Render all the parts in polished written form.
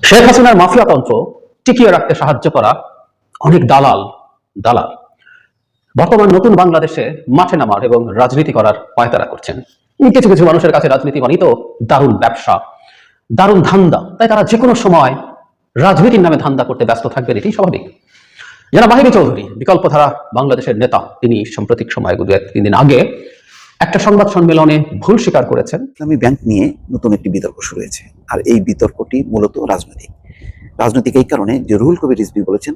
শেখ হাসিনার মাফিয়াতন্ত্র টিকিয়ে রাখতে সাহায্য করা অনেক দালাল দালাল বর্তমান নতুন বাংলাদেশে মাঠে নামার এবং রাজনীতি করার পায়তারা করছেন। কিছু কিছু মানুষের কাছে রাজনীতি মানেই তো দারুণ ব্যবসা, দারুণ ধান্দা, তাই তারা যে কোনো সময় রাজনীতির নামে ধান্দা করতে ব্যস্ত থাকবেন, এটি স্বাভাবিক। যারা মাহিবী চৌধুরী বিকল্পধারা বাংলাদেশের নেতা, তিনি সাম্প্রতিক সময় 2-3 দিন আগে একটা সংবাদ সম্মেলনে ভুল স্বীকার করেছেন। ইসলামী ব্যাংক নিয়ে নতুন একটি বিতর্ক শুরু হয়েছে, আর এই বিতর্কটি মূলত রাজনৈতিক এই কারণে যে রুহুল কবির রিজভী বলেছেন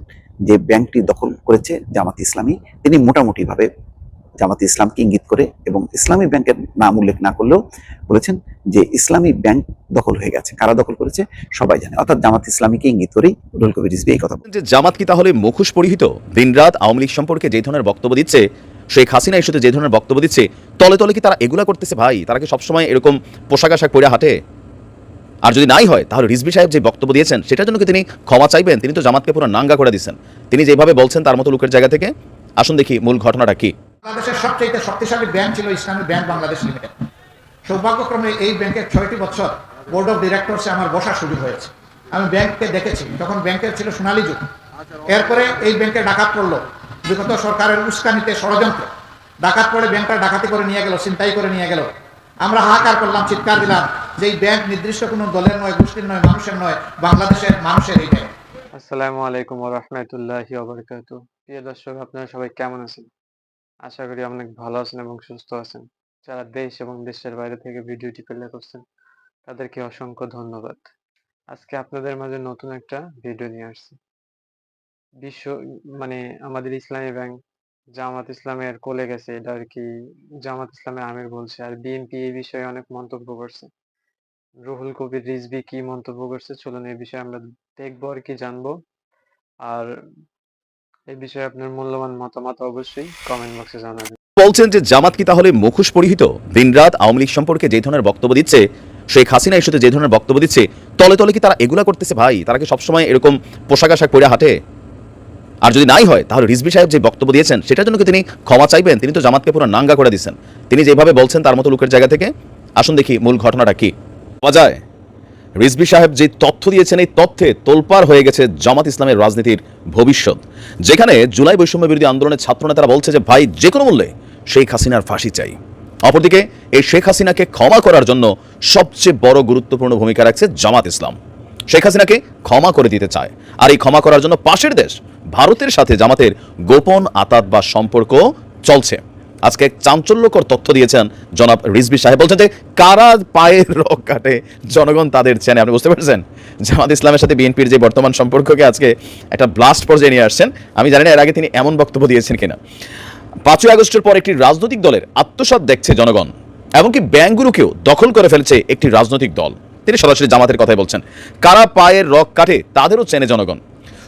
যে ব্যাংকটি দখল করেছে জামাত ইসলামী। তিনি মোটামুটি ভাবে জামাত ইসলামকে ইঙ্গিত করে এবং ইসলামী ব্যাংকের নাম উল্লেখ না করলেও বলেছেন যে ইসলামী ব্যাংক দখল হয়ে গেছে। কারা দখল করেছে সবাই জানে, অর্থাৎ জামাত ইসলামীকে ইঙ্গিত করেই রুহুল কবির রিজভী এই কথা বলেন। যে জামাত কি তাহলে মুখোশ পরিহিত? দিনরাত আওয়ামী লীগ সম্পর্কে যে ধরনের বক্তব্য দিচ্ছে, শেখ হাসিনা ইস্যুতে যে ধরনের বক্তব্য দিচ্ছে, তলে তলে কি তারা এগুলা করতেছে? ভাই, তারা কি সবসময় এরকম পোশাক আশাক পরে হাঁটে? আর যদি নাই হয় তাহলে রিজভী সাহেব যে বক্তব্য দিয়েছেন সেটার জন্য কি তিনি ক্ষমা চাইবেন? তিনি তো জামাতকে পুরো নাঙ্গা করে দিচ্ছেন তিনি যেভাবে বলছেন তার মতো লোকের জায়গা থেকে। আসুন দেখি মূল ঘটনাটা কি। বাংলাদেশের সবচেয়ে শক্তিশালী ব্যাংক ছিল ইসলামী ব্যাংক বাংলাদেশ লিমিটেড। সৌভাগ্যক্রমে এই ব্যাংকের 6টি বছর বোর্ড অফ ডিরেক্টরসে আমার বসার সুযোগ হয়েছে। আমি ব্যাংককে দেখেছি, তখন ব্যাংকের ছিল সোনালী যুগ। এরপরে এই ব্যাংকে ডাকাত পড়লো বিগত সরকারের উস্কানিতে, ষড়যন্ত্র। ডাকাত পড়ে ব্যাংকটা ডাকাতি করে নিয়ে গেল, ছিনতাই করে নিয়ে গেল। আমরা হাহাকার করলাম, চিৎকার দিলাম যে এই ব্যাংক নির্দিষ্ট কোনো দলের নয়, গোষ্ঠীর নয়, মানুষের নয়, বাংলাদেশের মানুষের এই ব্যাংক। আসসালামু আলাইকুম ওয়া রাহমাতুল্লাহি ওয়া বারাকাতুহু। প্রিয় দর্শক, আপনারা সবাই কেমন আছেন? আশা করি অনেক ভালো আছেন এবং সুস্থ আছেন। যারা দেশ এবং দেশের বাইরে থেকে ভিডিওটি প্লে করছেন তাদেরকে অসংখ্য ধন্যবাদ। আজকে আপনাদের মাঝে নতুন একটা ভিডিও নিয়ে আসছি। আমাদের ইসলামী ব্যাংক জামাত ইসলামের কোলে গেছে, এটা আর কি জামাত ইসলামের আমির বলছে। আর বিএনপি এই বিষয়ে অনেক মন্তব্য করছে। রুহুল কবির রিজভী কি মন্তব্য করছে, চলুন এই বিষয়ে আমরা দেখবো আর কি জানবো। আর এই বিষয়ে আপনার মূল্যবান মতামত অবশ্যই কমেন্ট বক্সে জানাবেন। বলছেন যে জামাত কি তাহলে মুখোশ পরিহিত? দিনরাত আওয়ামী লীগ সম্পর্কে যে ধরনের বক্তব্য দিচ্ছে, শেখ হাসিনা ইস্যুতে যে ধরনের বক্তব্য দিচ্ছে, তলে তলে কি তারা এগুলা করতেছে? ভাই, তারা কি সবসময় এরকম পোশাক আশাক পরে হাঁটে? আর যদি নাই হয় তাহলে রিজভী সাহেব যে বক্তব্য দিয়েছেন সেটার জন্য কি তিনি ক্ষমা চাইবেন? তিনি তো জামাতকে পুরো নাঙ্গা করে দিচ্ছেন তিনি যেভাবে বলছেন তার মতো লোকের জায়গা থেকে। আসুন দেখি মূল ঘটনাটা কি। বাজায় রিজভী সাহেব যে তথ্য দিয়েছেন, এই তথ্যে তোলপাড় হয়ে গেছে জামাত ইসলামের রাজনীতির ভবিষ্যৎ। যেখানে জুলাই বৈষম্য বিরোধী আন্দোলনের ছাত্রনেতারা বলছে যে ভাই, যে কোনো মূল্যে শেখ হাসিনার ফাঁসি চাই। অপরদিকে এই শেখ হাসিনাকে ক্ষমা করার জন্য সবচেয়ে বড় গুরুত্বপূর্ণ ভূমিকা রাখছে জামাত ইসলাম। শেখ হাসিনাকে ক্ষমা করে দিতে চায়, আর এই ক্ষমা করার জন্য পাশের দেশ ভারতের সাথে জামাতের গোপন আতাত বা সম্পর্ক চলছে। আজকে এক চাঞ্চল্যকর তথ্য দিয়েছেন জনাব রিজভী সাহেব। বলছেন যে কারা পায়ের রক কাটে জনগণ তাদের চেনে। আপনি বুঝতে পারছেন জামাত ইসলামের সাথে বিএনপির যে বর্তমান সম্পর্ককে আজকে একটা ব্লাস্ট পর্যায়ে নিয়ে আসছেন। আমি জানি না এর আগে তিনি এমন বক্তব্য দিয়েছেন কিনা। 5ই আগস্টের পর একটি রাজনৈতিক দলের আত্মসাৎ দেখছে জনগণ, এমনকি ব্যাংকগুলোকেও দখল করে ফেলছে একটি রাজনৈতিক দল। তিনি সরাসরি জামাতের কথাই বলছেন। কারা পায়ের রক কাটে তাদেরও চেনে জনগণ।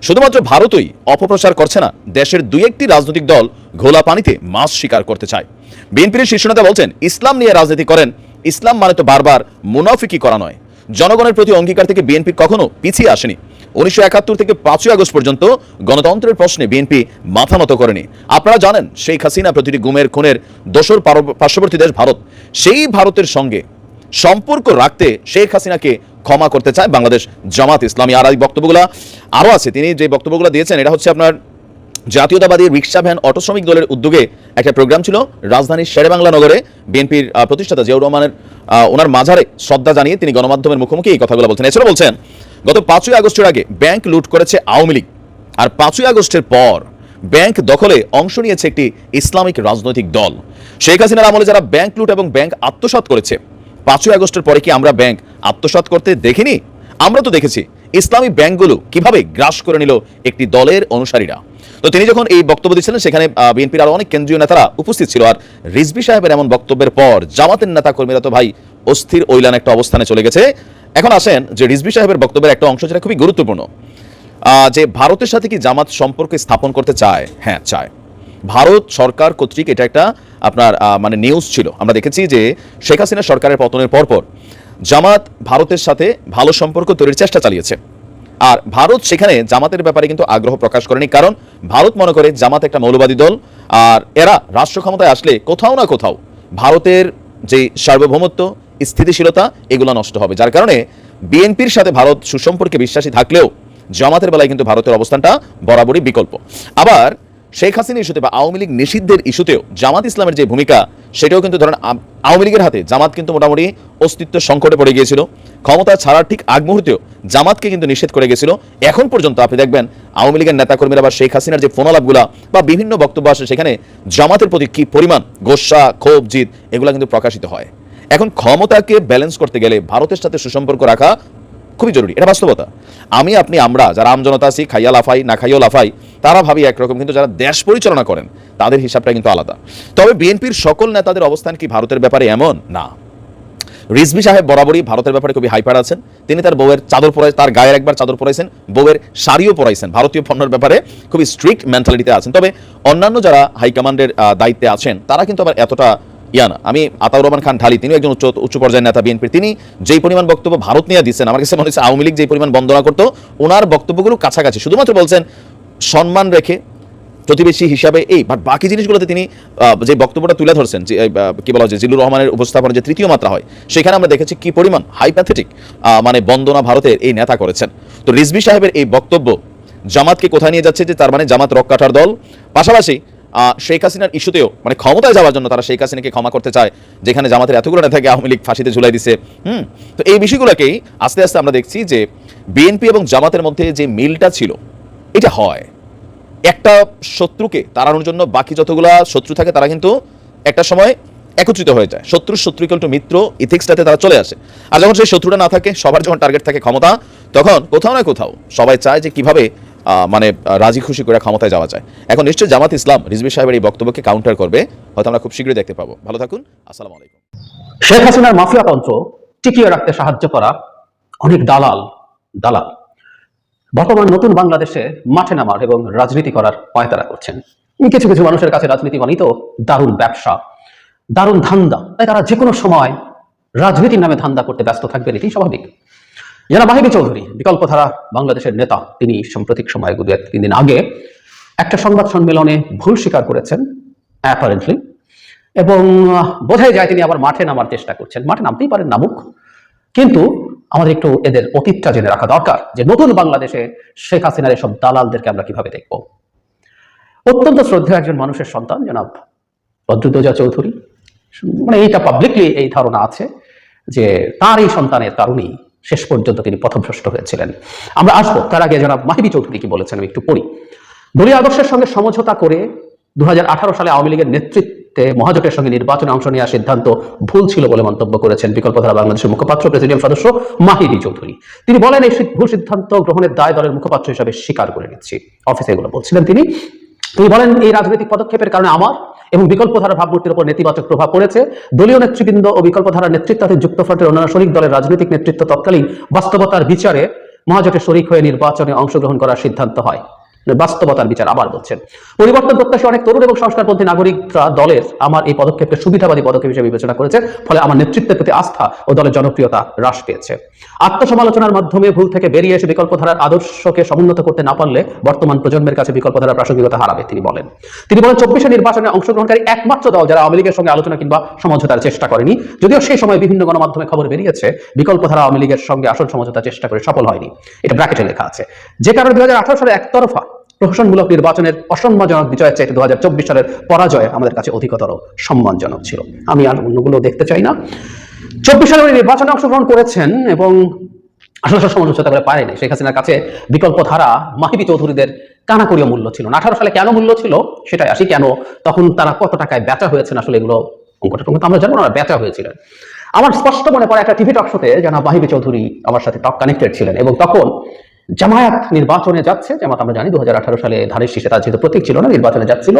শুধুমাত্র ভারতই অপপ্রচার করছে না, দেশের 2-1টি রাজনৈতিক দল ঘোলা পানিতে মাছ শিকার করতে চায়। বিএনপির শীর্ষ নেতা বলছেন, ইসলাম নিয়ে রাজনীতি করেন, ইসলাম মানে তো বারবার মুনাফিকি করা নয়। জনগণের প্রতি অঙ্গীকার থেকে বিএনপি কখনো পিছিয়ে আসেনি। 1971 থেকে 5ই আগস্ট পর্যন্ত গণতন্ত্রের প্রশ্নে বিএনপি মাথা নত করেনি। আপনারা জানেন শেখ হাসিনা প্রতিটি গুমের খুনের দোসর পার্শ্ববর্তী দেশ ভারত। সেই ভারতের সঙ্গে সম্পর্ক রাখতে শেখ হাসিনাকে ক্ষমা করতে চায় বাংলাদেশ জামাত ইসলামী। আর এই বক্তব্যগুলো আরও আছে। তিনি যে বক্তব্যগুলো দিয়েছেন, এটা হচ্ছে আপনার জাতীয়তাবাদী রিক্সা ভ্যান অটো শ্রমিক দলের উদ্যোগে একটা প্রোগ্রাম ছিল রাজধানীর শেরেবাংলা নগরে। বিএনপির প্রতিষ্ঠাতা জিয়াউর রহমানের ওনার মাঝারে শ্রদ্ধা জানিয়ে তিনি গণমাধ্যমের মুখোমুখি এই কথাগুলো বলছেন। এছাড়া বলছেন, গত 5ই আগস্টের আগে ব্যাংক লুট করেছে আওয়ামী লীগ, আর 5ই আগস্টের পর ব্যাংক দখলে অংশ নিয়েছে একটি ইসলামিক রাজনৈতিক দল। শেখ হাসিনার আমলে যারা ব্যাংক লুট এবং ব্যাংক আত্মসাৎ করেছে, 5ই আগস্টের পরে কি আমরা ব্যাংক আত্মসাৎ করতে দেখিনি? আমরা তো দেখেছি ইসলামী ব্যাংকগুলো কিভাবে গ্রাস করে নিল একটি দলের অনুসারীরা। তো তিনি যখন এই বক্তব্য দিচ্ছিলেন, সেখানে বিএনপির আরো অনেক কেন্দ্রীয় নেতারা উপস্থিত ছিল। আর রিজভী সাহেবের এমন বক্তব্যের পর জামাতের নেতা কর্মীরা তো ভাই অস্থির ওইলান একটা অবস্থানে চলে গেছে। এখন আসেন যে রিজভী সাহেবের বক্তব্যের একটা অংশ যেটা খুবই গুরুত্বপূর্ণ, যে ভারতের সাথে কি জামাত সম্পর্ক স্থাপন করতে চায়? হ্যাঁ, চায়। ভারত সরকার কর্তৃক এটা একটা আপনার নিউজ ছিল। আমরা দেখেছি যে শেখ হাসিনা সরকারের পতনের পরপর জামাত ভারতের সাথে ভালো সম্পর্ক তৈরির চেষ্টা চালিয়েছে। আর ভারত সেখানে জামাতের ব্যাপারে কিন্তু আগ্রহ প্রকাশ করেনি, কারণ ভারত মনে করে জামাত একটা মৌলবাদী দল, আর এরা রাষ্ট্র ক্ষমতায় আসলে কোথাও না কোথাও ভারতের যে সার্বভৌমত্ব, স্থিতিশীলতা, এগুলো নষ্ট হবে। যার কারণে বিএনপির সাথে ভারত সুসম্পর্কে বিশ্বাসী থাকলেও জামাতের বেলায় কিন্তু ভারতের অবস্থানটা বরাবরই বিকল্প। আবার শেখ হাসিনা ইস্যুতে বা আওয়ামী লীগ নিষিদ্ধের ইস্যুতেও জামাত ইসলামের যে ভূমিকা সেটাও কিন্তু ধরেন আওয়ামী লীগের হাতে জামাত কিন্তু মোটামুটি অস্তিত্ব সংকটে পড়ে গিয়েছিল, ক্ষমতা ছাড়ার ঠিক আগ মুহূর্তেও জামাতকে কিন্তু নিষেধ করে গেছিল। এখন পর্যন্ত আপনি দেখবেন আওয়ামী লীগের নেতাকর্মীরা বা শেখ হাসিনার যে ফোনালাপগুলা বা বিভিন্ন বক্তব্য আসে সেখানে জামাতের প্রতি কি পরিমাণ গোসা ক্ষোভ জিদ এগুলো কিন্তু প্রকাশিত হয়। এখন ক্ষমতাকে ব্যালেন্স করতে গেলে ভারতের সাথে সুসম্পর্ক রাখা খুবই জরুরি, এটা বাস্তবতা। আমরা যারা আমজনতা আছি, খাইয়া লাফাই না খাইয়াও লাফাই, তারা ভাবি একরকম, কিন্তু যারা দেশ পরিচালনা করেন তাদের হিসাবটা কিন্তু আলাদা। তবে বিএনপির সকল নেতাদের অবস্থান কি ভারতের ব্যাপারে এমন না। রিজভী সাহেব বরাবরই ভারতের ব্যাপারে খুবই হাইপার আছেন। তিনি তার বউয়ের চাদর পরাই, তার গায়ের একবার চাদর পরাইছেন, বউয়ের শাড়িও পরাইছেন, ভারতীয় পণ্যের ব্যাপারে খুবই স্ট্রিক্ট মেন্টালিটিতে আছেন। তবে অন্যান্য যারা হাইকমান্ডের দায়িত্বে আছেন তারা কিন্তু আবার এতটা না। আমি আতাউর রহমান খান ঢালি, তিনি একজন উচ্চ পর্যায়ের নেতা বিএনপির, তিনি যেই পরিমাণ বক্তব্য ভারত নিয়ে দিচ্ছেন আমার কাছে মনে হচ্ছে আওয়ামী লীগ যেই পরিমাণ বন্দনা করতো ওনার বক্তব্যগুলো কাছাকাছি, শুধুমাত্র বলছেন সম্মান রেখে প্রতিবেশী হিসাবে এই, বাট বাকি জিনিসগুলোতে তিনি যে বক্তব্যটা তুলে ধরছেন, যে কি বলা হয় যে জিল্লুর রহমানের উপস্থাপনের যে তৃতীয় মাত্রা হয় সেখানে আমরা দেখেছি কি পরিমাণ হাইপ্যাথেটিক মানে বন্দনা ভারতের এই নেতা করেছেন। তো রিজভী সাহেবের এই বক্তব্য জামাতকে কোথায় নিয়ে যাচ্ছে, যে তার মানে জামাত রক্ষাটার দল, পাশাপাশি শেখ হাসিনার ইস্যুতেও মানে ক্ষমতায় যাওয়ার জন্য তারা শেখ হাসিনাকে ক্ষমা করতে চায়, যেখানে জামাতের এতগুলো নেতাকে আওয়ামী লীগ ফাঁসিতে ঝুলাই দিছে। তো এই বিষয়গুলোকেই আস্তে আস্তে আমরা দেখছি যে বিএনপি এবং জামাতের মধ্যে যে মিলটা ছিল এটা হয় একটা শত্রুকে তাড়ানোর জন্য বাকি যতগুলা শত্রু থাকে তারা কিন্তু একটা সময় একত্রিত হয়ে যায়। শত্রু ইকুয়াল টু মিত্র ইথিক্সটাতে তারা চলে আসে। আর যখন সেই শত্রুটা না থাকে, সবার যখন টার্গেট থাকে ক্ষমতা, তখন কোথাও না কোথাও সবাই চায় যে কিভাবে মানে রাজি খুশি করে ক্ষমতায় যাওয়া যায়। এখন নিশ্চয়ই জামাত ইসলাম রিজভী সাহেবের এই বক্তব্যকে কাউন্টার করবে, হয়তো আমরা খুব শীঘ্রই দেখতে পাবো। ভালো থাকুন, আসসালামু আলাইকুম। শেখ হাসিনার মাফিয়া তন্ত্র টিকিয়ে রাখতে সাহায্য করা অনেক দালাল বর্তমান নতুন বাংলাদেশে মাঠে নামার এবং রাজনীতি করার পায়তারা করছেন। কিছু কিছু মানুষের কাছে রাজনীতি মানেই তো দারুণ ব্যবসা, দারুণ ধান্দা, তাই তারা যে কোনো সময় রাজনীতির নামে ধান্দা করতে ব্যস্ত থাকবেন, এটি স্বাভাবিক। যারা মাহিবী চৌধুরী বিকল্পধারা বাংলাদেশের নেতা, তিনি সাম্প্রতিক সময় 2-3 দিন আগে একটা সংবাদ সম্মেলনে ভুল স্বীকার করেছেন অ্যাপারেন্টলি, এবং বোঝাই যায় তিনি আবার মাঠে নামার চেষ্টা করছেন। মাঠে নামতেই পারেন, নামুক, কিন্তু আমাদের একটু এদের অতীতটা জেনে রাখা দরকার, যে নতুন বাংলাদেশে শেখ হাসিনার এসব দালালদেরকে আমরা কিভাবে দেখব। অত্যন্ত শ্রদ্ধেয় একজন মানুষের সন্তান জনাব বদরুদ্দোজা চৌধুরী, মানে এইটা পাবলিকলি এই ধারণা আছে যে তার এই সন্তানের কারণেই শেষ পর্যন্ত তিনি পথভ্রষ্ট হয়েছিলেন। আমরা আসবো, তার আগে জনাব মাহিবী চৌধুরী কি বলেছেন আমি একটু পড়ি। দলীয় আদর্শের সঙ্গে সমঝোতা করে 2018 সালে আওয়ামী লীগের নেতৃত্বে মহাজোটের সঙ্গে নির্বাচনে অংশ নেওয়ার সিদ্ধান্ত ভুল ছিল বলে মন্তব্য করেছেন বিকল্পধারা বাংলাদেশের মুখপাত্র প্রেসিডিয়াম সদস্য মাহিবী চৌধুরী। তিনি বলেন, এই ভুল সিদ্ধান্ত গ্রহণের দায় দলের মুখপাত্র হিসাবে স্বীকার করে নিচ্ছি। অফিসে এগুলো বলছিলেন তিনি বলেন, এই রাজনৈতিক পদক্ষেপের কারণে আমার এবং বিকল্পধারা ভাবমূর্তির উপর নেতিবাচক প্রভাব পড়েছে। দলীয় নেতৃবৃন্দ ও বিকল্পধারার নেতৃত্বাধীন যুক্তফ্রন্টের অন্যান্য শরিক দলের রাজনৈতিক নেতৃত্ব তৎকালীন বাস্তবতার বিচারে মহাজোটের শরিক হয়ে নির্বাচনে অংশগ্রহণ করার সিদ্ধান্ত হয়। বাস্তবতার বিচার আবার বলছেন, পরিবর্তন প্রত্যাশী অনেক তরুণ এবং সংস্কারপন্থী নাগরিকরা দলের আমার এই পদক্ষেপকে সুবিধাবাদী পদক্ষেপ হিসেবে বিবেচনা করেছে, ফলে আমার নেতৃত্বের প্রতি আস্থা ও দলের জনপ্রিয়তা হ্রাস পেয়েছে। আত্মসমালোচনার মাধ্যমে ভুল থেকে বেরিয়ে এসে বিকল্পধারার আদর্শকে সমুন্নত করতে না পারলে বর্তমান প্রজন্মের কাছে বিকল্পধারার প্রাসঙ্গিকতা হারাবে। তিনি বলেন 24 নির্বাচনে অংশগ্রহণকারী একমাত্র দল যারা আওয়ামী লীগের সঙ্গে আলোচনা কিংবা সমঝোতার চেষ্টা করেনি, যদিও সেই সময় বিভিন্ন গণমাধ্যমে খবর বেরিয়েছে বিকল্পধারা আওয়ামী লীগের সঙ্গে আসল সমঝোতার চেষ্টা করে সফল হয়নি, এটা ব্র্যাকেটে লেখা আছে। যে কারণে 2018 সালে একতরফা প্রহসনমূলক নির্বাচনের অসম্মানজনক বিজয়ের চাইতে 2024 সালের পরাজয় আমাদের কাছে অধিকতর সম্মানজনক ছিল। আমি আর অন্যগুলো দেখতে চাই না। 24 সালে নির্বাচনে অংশগ্রহণ করেছেন এবং আসলে সমঝোতা করে পারেনি। শেখ হাসিনার কাছে বিকল্পধারা মাহিবী চৌধুরীদের কানাকড়িও মূল্য ছিল না। 18 সালে কেন মূল্য ছিল সেটাই আসি, কেন তখন তারা কত টাকায় বেচা হয়েছেন আসলে এগুলো অঙ্কটা আমরা জানবো না, বেচা হয়েছিলেন। আমার স্পষ্ট মনে পড়ে একটা টিভি টক শোতে জানাব মাহিবী চৌধুরী আমার সাথে টক কানেক্টেড ছিলেন, এবং তখন জামায়াত নির্বাচনে যাচ্ছে, জামাত আমরা জানি 2018 সালে ধানের শীষে তার যেহেতু প্রতীক ছিল না, নির্বাচনে যাচ্ছিল,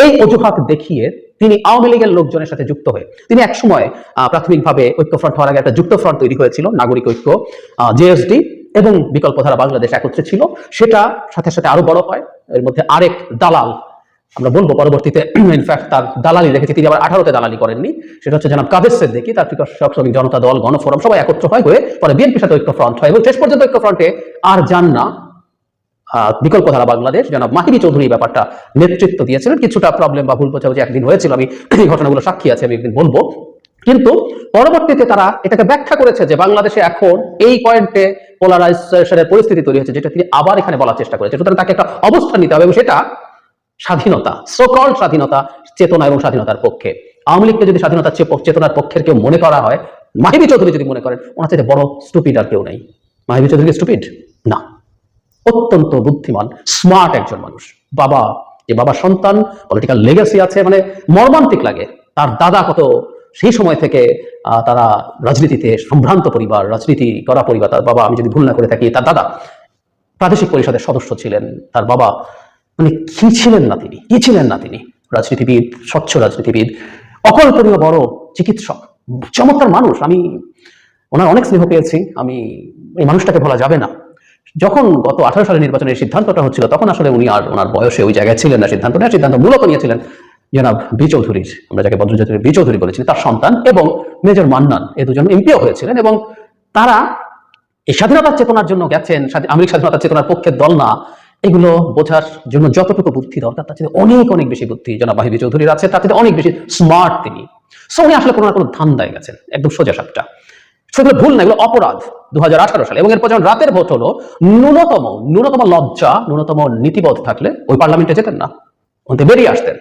এই অজুহাত দেখিয়ে তিনি আওয়ামী লীগের লোকজনের সাথে যুক্ত হয়ে তিনি একসময় প্রাথমিকভাবে ঐক্যফ্রন্ট হওয়ার আগে একটা যুক্তফ্রন্ট তৈরি হয়েছিল, নাগরিক ঐক্য জেএসডি এবং বিকল্পধারা বাংলাদেশ একত্রে ছিল, সেটা সাথে সাথে আরো বড় হয়। এর মধ্যে আরেক দালাল আমরা বলবো পরবর্তীতে, ইনফ্যাক্ট তার দালালি দেখেছি, তিনি আবার 18-তে দালালি করেননি, সেটা হচ্ছে জনাব কাদের সিদ্দিকী, তার কৃষক শ্রমিক জনতা দল, গণফোরাম সবাই একত্র হয়, হয়ে পরে বিএনপির সাথে ঐক্যফ্রন্ট হয়, এবং শেষ পর্যন্ত ঐক্যফ্রন্টে আর যান না বিকল্পধারা বাংলাদেশ। জনাব মাহিবী চৌধুরী ব্যাপারটা নেতৃত্ব দিয়েছিলেন। কিছুটা প্রবলেম বা ভুল বোঝাবুঝি একদিন হয়েছিল, আমি এই ঘটনাগুলো সাক্ষী আছে, আমি একদিন বলবো। কিন্তু পরবর্তীতে তারা এটাকে ব্যাখ্যা করেছে যে বাংলাদেশে এখন এই পয়েন্টে পোলারাইজেশনের পরিস্থিতি তৈরি হয়েছে, যেটা তিনি আবার এখানে বলার চেষ্টা করেছে। সুতরাং তাকে একটা অবস্থান নিতে হবে এবং সেটা স্বাধীনতা, সোকল স্বাধীনতা, চেতনা এবং স্বাধীনতার পক্ষে। আওয়ামী লীগকে যদি স্বাধীনতার চেতনার পক্ষের কেউ মনে করা হয়, মাহিবী চৌধুরী যদি মনে করেন, ওনার চাইতে বড় স্টুপিড আর কেউ নেই। মাহিবী চৌধুরী স্টুপিড না, অত্যন্ত বুদ্ধিমান স্মার্ট একজন মানুষ। বাবা, যে বাবার সন্তান, পলিটিক্যাল লেগাসি আছে, মানে মর্মান্তিক লাগে। তার দাদা কত সেই সময় থেকে তারা রাজনীতিতে সম্ভ্রান্ত পরিবার, রাজনীতি করা পরিবার। তার বাবা, আমি যদি ভুল না করে থাকি, তার দাদা প্রাদেশিক পরিষদের সদস্য ছিলেন। তার বাবা মানে কি ছিলেন না তিনি রাজনীতিবিদ, স্বচ্ছ রাজনীতিবিদ, অকল্পনীয় বড় চিকিৎসক, চমৎকার মানুষ। আমি ওনার অনেক স্নেহ পেয়েছি, আমি এই মানুষটাকে ভোলা যাবে না। যখন গত 18 সালের নির্বাচনের সিদ্ধান্তটা হচ্ছিল, তখন আসলে উনি আর ওনার বয়সে ওই জায়গায় ছিলেন না। সিদ্ধান্ত মূলত নিয়েছিলেন জনাব বি চৌধুরীর, আমরা যাকে বদ্রজাতির বি চৌধুরী বলেছি, তার সন্তান এবং মেজর মান্নান, এই দুজন এমপিও হয়েছিলেন। এবং তারা এই স্বাধীনতার চেতনার জন্য গেছেন, আওয়ামী লীগ স্বাধীনতার চেতনার পক্ষের দল না, এগুলো বোঝার জন্য যতটুকু বুদ্ধি দরকার তার চেয়ে অনেক অনেক বেশি বুদ্ধি জনাব মাহিবী চৌধুরীর আছে, তার চেয়ে অনেক বেশি স্মার্ট তিনি। সো উনি আসলে কোনো না কোনো ধান্দায় গেছেন, একদম সোজা সাপটা। সেগুলো ভুল না, এগুলো অপরাধ 2018 সালে। এবং এরপর যখন রাতের ভোট হলো, ন্যূনতম লজ্জা, ন্যূনতম নীতিবোধ থাকলে ওই পার্লামেন্টে যেতেন না, ওতে বেরিয়ে আসতেন।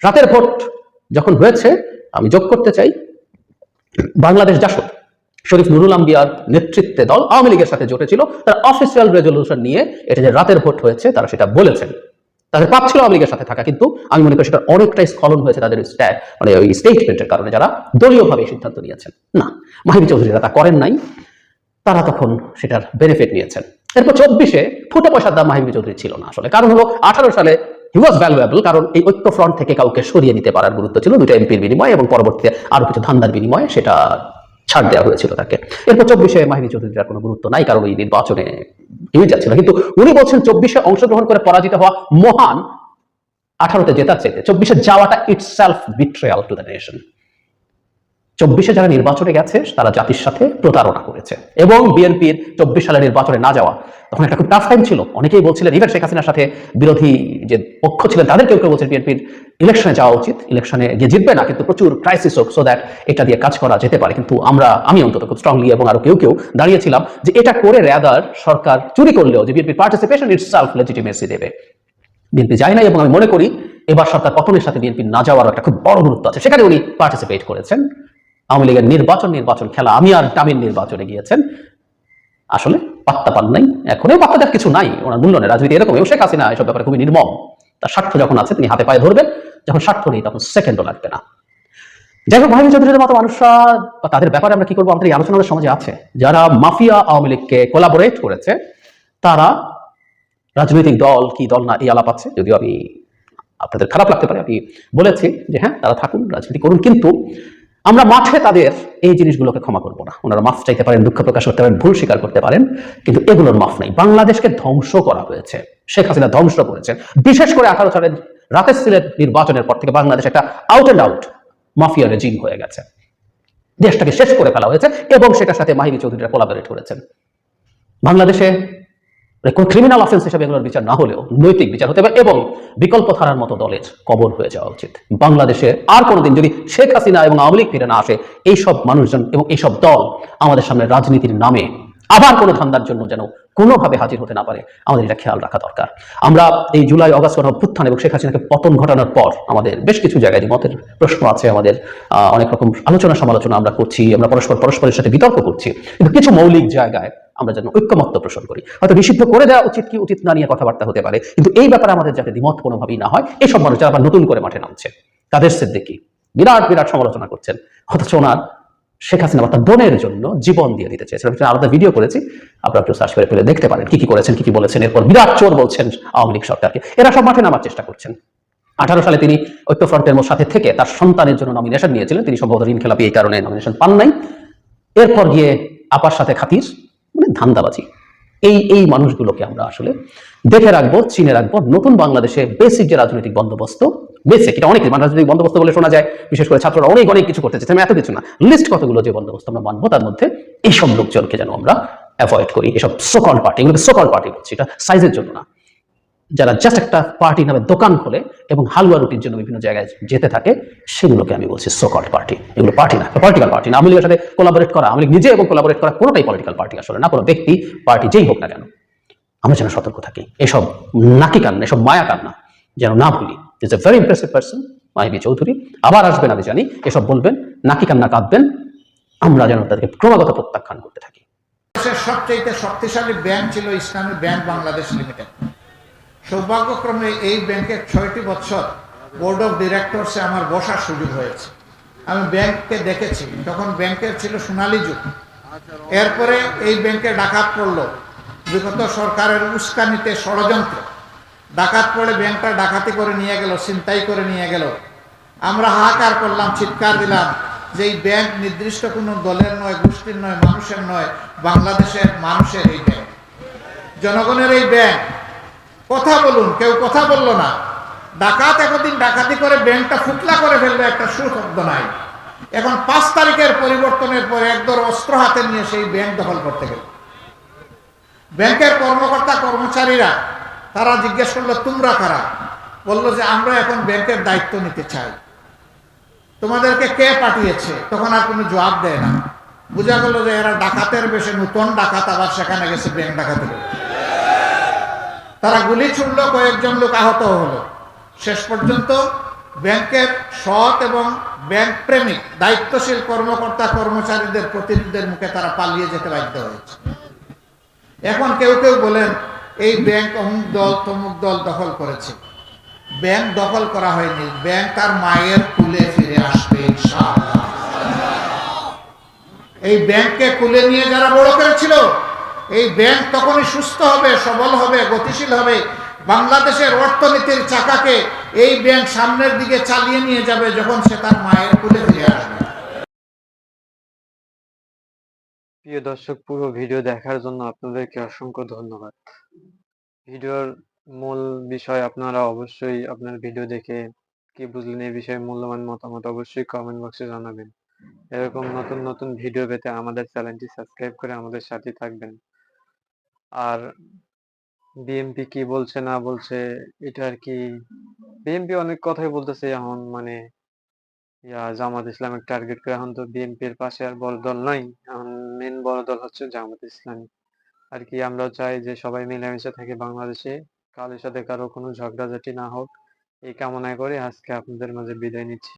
রাতের ভোট যখন হয়েছে, আমি যোগ করতে চাই, বাংলাদেশ জাসদ শরীফ নুরুল আম্বিয়ার নেতৃত্বে দল আওয়ামী লীগের সাথে জোটেছিল, তার অফিসিয়াল রেজলিউশন নিয়ে এটা যে রাতের ভোট হয়েছে তারা সেটা বলেছেন। তাদের পাপ ছিল আওয়ামী লীগের সাথে থাকা, কিন্তু আমি মনে করি সেটা অনেকটাই স্খলন হয়েছে তাদের মানে ওই স্টেটমেন্টের কারণে, যারা দলীয়ভাবে সিদ্ধান্ত নিয়েছেন। না, মাহিবী চৌধুরীরা তা করেন নাই, তারা তখন সেটার বেনিফিট নিয়েছেন। এরপর 24-এ ফুটে পয়সার দাম মাহিবী চৌধুরী ছিল না আসলে। কারণ হলো 18 সালে হি ওয়াজ ভ্যালুয়েবল, কারণ এই ঐক্য ফ্রন্ট থেকে কাউকে সরিয়ে নিতে পারার গুরুত্ব ছিল দুটো এমপির বিনিময়ে, এবং পরবর্তীতে আরো কিছু ধান্দার বিনিময়ে সেটা ছাড় দেওয়া হয়েছিল তাকে। এরপর 24-এ মাহিবী চৌধুরীর কোনো গুরুত্ব নাই, কারণ ওই নির্বাচনে হেরে যাচ্ছিল। কিন্তু উনি বলছেন 24-এ অংশগ্রহণ করে পরাজিত হওয়া মহান, 18-তে জেতার চাইতে 24-এ যাওয়াটা itself betrayal to the nation. 24-এ যারা নির্বাচনে গেছে তারা জাতির সাথে প্রতারণা করেছে, এবং বিএনপির 24 সালের নির্বাচনে না যাওয়া তখন একটা খুব টাফ টাইম ছিল। অনেকেই বলছিলেন, ইভেন শেখ হাসিনার সাথে বিরোধী যে পক্ষ ছিলেন তাদের কেউ বলছেন বিএনপির ইলেকশনে যাওয়া উচিত, ইলেকশনে গিয়ে জিতবে না কিন্তু প্রচুর ক্রাইসিস হোক, সো দ্যাট এটা দিয়ে কাজ করা যেতে পারে। কিন্তু আমি অন্তত খুব স্ট্রংলি এবং আরো কেউ দাঁড়িয়েছিলাম যে এটা করে রেদার সরকার চুরি করলেও যে বিএনপির পার্টিসিপেশন ইটসেলফ লেজিটিমেসি দেবে। বিএনপি যায় নাই, এবং আমি মনে করি এবার সরকার পতনের সাথে বিএনপি না যাওয়ার একটা খুব বড় গুরুত্ব আছে। সেখানে উনি পার্টিসিপেট করেছেন। আওয়ামী লীগের নির্বাচন খেলা আমি আর টামির নির্বাচনে গিয়েছেন, আসলে পাত্তা পান নাই। এখনও পাত্তা দেওয়ার কিছু নাই, ওনার মূল্যনে রাজনীতি এরকম। শেখ হাসিনা এসব ব্যাপারে খুবই নির্মম। তার স্বার্থ যখন আছে তিনি হাতে পায়ে ধরবেন, যখন স্বার্থ নেই তখন সেকেন্ডও লাগবে না। যাই হোক, মাহিবী চৌধুরীর মতো মানুষরা, তাদের ব্যাপারে আমরা কি করবো, আমাদের এই আলোচনা সমাজে আছে। যারা মাফিয়া আওয়ামী লীগকে কোলাবোরেট করেছে, তারা রাজনৈতিক দল কি দল না এই আলাপ আছে, যদিও আমি আপনাদের খারাপ লাগতে পারে, আমি বলেছি যে হ্যাঁ তারা থাকুন, রাজনীতি করুন, কিন্তু আমরা মাঠে তাদের এই জিনিসগুলোকে ক্ষমা করবো না। ওনারা মাফ চাইতে পারেন, দুঃখ প্রকাশ করতে পারেন, ভুল স্বীকার করতে পারেন, কিন্তু এগুলোর মাফ নাই। বাংলাদেশকে ধ্বংস করা হয়েছে, শেখ হাসিনা ধ্বংস করেছেন। বিশেষ করে 18 সালের রাতের সিলেট নির্বাচনের পর থেকে বাংলাদেশ একটা out and out mafia regime হয়ে গেছে, দেশটাকে শেষ করে ফেলা হয়েছে, এবং সেটার সাথে মাহিবী চৌধুরীরা কোলাবোরেট করেছেন। বাংলাদেশে কোন ক্রিমিনাল অফেন্স হিসেবে এগুলোর বিচার না হলেও নৈতিক বিচার হতে হবে, এবং বিকল্প ধারার মতো দলের কবর হয়ে যাওয়া উচিত। বাংলাদেশে আর কোনোদিন যদি শেখ হাসিনা এবং আওয়ামী লীগ ফিরে না আসে, এইসব মানুষজন এবং এইসব দল আমাদের সামনে রাজনীতির নামে আবার কোনো ধান্দার জন্য যেন কোনোভাবে হাজির হতে না পারে, আমাদের এটা খেয়াল রাখা দরকার। আমরা এই জুলাই অগাস্ট অভ্যুত্থান এবং শেখ হাসিনাকে পতন ঘটানোর পর আমাদের বেশ কিছু জায়গায় মতের প্রশ্ন আছে, আমাদের অনেক রকম আলোচনা সমালোচনা আমরা করছি, আমরা পরস্পরের সাথে বিতর্ক করছি, কিন্তু কিছু মৌলিক জায়গায় আমরা যেন ঐক্যমত্য পোষণ করি। হয়তো নিষিদ্ধ করে দেওয়া উচিত কি উচিত না নিয়ে কথাবার্তা হতে পারে, কিন্তু এই ব্যাপারে আমাদের যাতে দ্বিমত কোনোভাবেই না হয়। এইসব মানুষ যারা আবার নতুন করে মাঠে নামছে, তাদের সিদ্দিকী বিরাট সমালোচনা করছেন, অথচ ওনার শেখ হাসিনা তার বোনের জন্য জীবন দিয়ে দিতে চেয়েছিলেন। আলাদা ভিডিও করেছি, আপনারা একটু সার্চ করে ফেলে দেখতে পারেন কি করেছেন, কি বলেছেন। এরপর বিরাট চোর বলছেন আওয়ামী লীগ সরকারকে। এরা সব মাঠে নামার চেষ্টা করছেন। 18 সালে তিনি ঐক্য ফ্রন্টের সাথে থেকে তার সন্তানের জন্য নমিনেশন নিয়েছিলেন, তিনি সম্ভবত ঋণ খেলাপি, এই কারণে নমিনেশন পান নাই। এরপর গিয়ে আপার সাথে খাতির, মানে ধান্দাবাজি। এই মানুষগুলোকে আমরা আসলে দেখে রাখবো, চিনে রাখবো। নতুন বাংলাদেশে বেসিক যে রাজনৈতিক বন্দোবস্ত, বেসিক এটা অনেক রাজনৈতিক বন্দোবস্ত বলে শোনা যায়, বিশেষ করে ছাত্ররা অনেক কিছু করতে চাইছে, আমি এত কিছু না, লিস্ট কতগুলো যে বন্দোবস্ত আমরা মানবো, তার মধ্যে এইসব লোকজনকে যেন আমরা অ্যাভয়েড করি। এসব সোকল পার্টি, এগুলোকে সোকল পার্টি বলছি, এটা সাইজের জন্য না, যারা জাস্ট একটা পার্টি নামে দোকান খোলে এবং হালুয়া রুটির জন্য বিভিন্ন জায়গায় যেতে থাকে, সেগুলোকে আমি বলছি সোকল্ড পার্টি। এগুলো পার্টি না, পলিটিক্যাল পার্টি না। আওয়ামী লীগের সাথে কোলাবোরেট করা, আওয়ামী লীগ নিজে এবং কোলাবোরেট করা কোনোটাই পলিটিক্যাল পার্টি আসলে না, কোনো ব্যক্তি পার্টি যেই হোক না কেন। আমরা যেন সতর্ক থাকি, এসব নাকি কান্না, এসব মায়া কান্না যেন না ভুলি। Is a very impressive person maybe Chowdhury, আবার আসবেন আমি জানি, এসব বলবেন, নাকি কান্না কাঁদবেন, আমরা যেন তাদেরকে ক্রমাগত প্রত্যাখ্যান করতে থাকি। দেশের সবচেয়ে শক্তিশালী ব্যাংক ছিল ইসলামী ব্যাংক বাংলাদেশ লিমিটেড। সৌভাগ্যক্রমে এই ব্যাংকের 6টি বছর বোর্ড অফ ডিরেক্টরসে আমার বসার সুযোগ হয়েছে। আমি ব্যাংককে দেখেছি, তখন ব্যাংকের ছিল সোনালী যুগ। এরপরে এই ব্যাংকে ডাকাত পড়লো, বিগত সরকারের উস্কানিতে ষড়যন্ত্র। ডাকাত পড়ে ব্যাংকটা ডাকাতি করে নিয়ে গেল, ছিনতাই করে নিয়ে গেল। আমরা হাহাকার করলাম, চিৎকার দিলাম যে এই ব্যাংক নির্দিষ্ট কোনো দলের নয়, গোষ্ঠীর নয়, মানুষের নয়, বাংলাদেশের মানুষের এই ব্যাংক, জনগণের এই ব্যাংক। কথা বলুন, কেউ কথা বললো না। ডাকাত একদিন ডাকাতি করে ব্যাংকটা ফুকলা করে ফেললো, একটা সুশব্দ নাই। এখন 5 তারিখের পরিবর্তনের পরে একদর অস্ত্র হাতে নিয়ে সেই ব্যাংক দখল করতে গেল। ব্যাংকের কর্মকর্তা কর্মচারীরা তারা জিজ্ঞেস করলো তোমরা কারা? বললো যে আমরা এখন ব্যাংকের দায়িত্ব নিতে চাই, তোমাদেরকে কে পাঠিয়েছে? তখন আর কোনো জবাব দেয় না। বোঝা গেল যে এরা ডাকাতের বেশে নতুন ডাকাত, আবার সেখানে গেছে ব্যাংক ডাকাতি করে। তারা গুলি ছুড়লো, কয়েকজন লোক আহত হলো। শেষ পর্যন্ত ব্যাংকের সৎ এবং ব্যাংক প্রেমিক দায়িত্বশীল কর্মকর্তা কর্মচারীদের প্রতিনিধিদের মুখে তারা পালিয়ে যেতে বাধ্য হয়েছে। এখন কেউ কেউ বলেন এই ব্যাংক অমুক দল তমুক দল দখল করেছে। ব্যাংক দখল করা হয়নি, ব্যাংক তার মায়ের কুলে ফিরে আসবে ইনশাআল্লাহ। এই ব্যাংককে কুলে নিয়ে যারা বড় করেছিল, এই ব্যাংক তখনই সুস্থ হবে, সবল হবে, গতিশীল হবে। বাংলাদেশের অর্থনীতির চাকাকে এই ব্যাংক সামনের দিকে চালিয়ে নিয়ে যাবে যখন সে তার মায়ের কুলে ফিরে আসবে। প্রিয় দর্শক, পুরো ভিডিও দেখার জন্য আপনাদেরকে অসংখ্য ধন্যবাদ। ভিডিওর মূল বিষয় আপনারা অবশ্যই আপনার ভিডিও দেখে কি বুঝলেন এই বিষয়ে মূল্যবান মতামত অবশ্যই কমেন্ট বক্সে জানাবেন। এরকম নতুন নতুন ভিডিও পেতে আমাদের চ্যানেলটি সাবস্ক্রাইব করে আমাদের সাথে থাকবেন। আর বিএনপি কি বলছে না বলছে, এটা আর কি, বিএনপি অনেক কথাই বলতেছে এখন, মানে জামাত ইসলামের টার্গেট করে। এখন তো বিএনপির পাশে আর বড় দল নাই, এখন মেন বড় দল হচ্ছে জামাত ইসলামী। আর কি আমরাও চাই যে সবাই মিলেমিশে থাকি বাংলাদেশে, কারোর সাথে কারো কোনো ঝগড়াঝাটি না হোক, এই কামনা করে আজকে আপনাদের মাঝে বিদায় নিচ্ছি।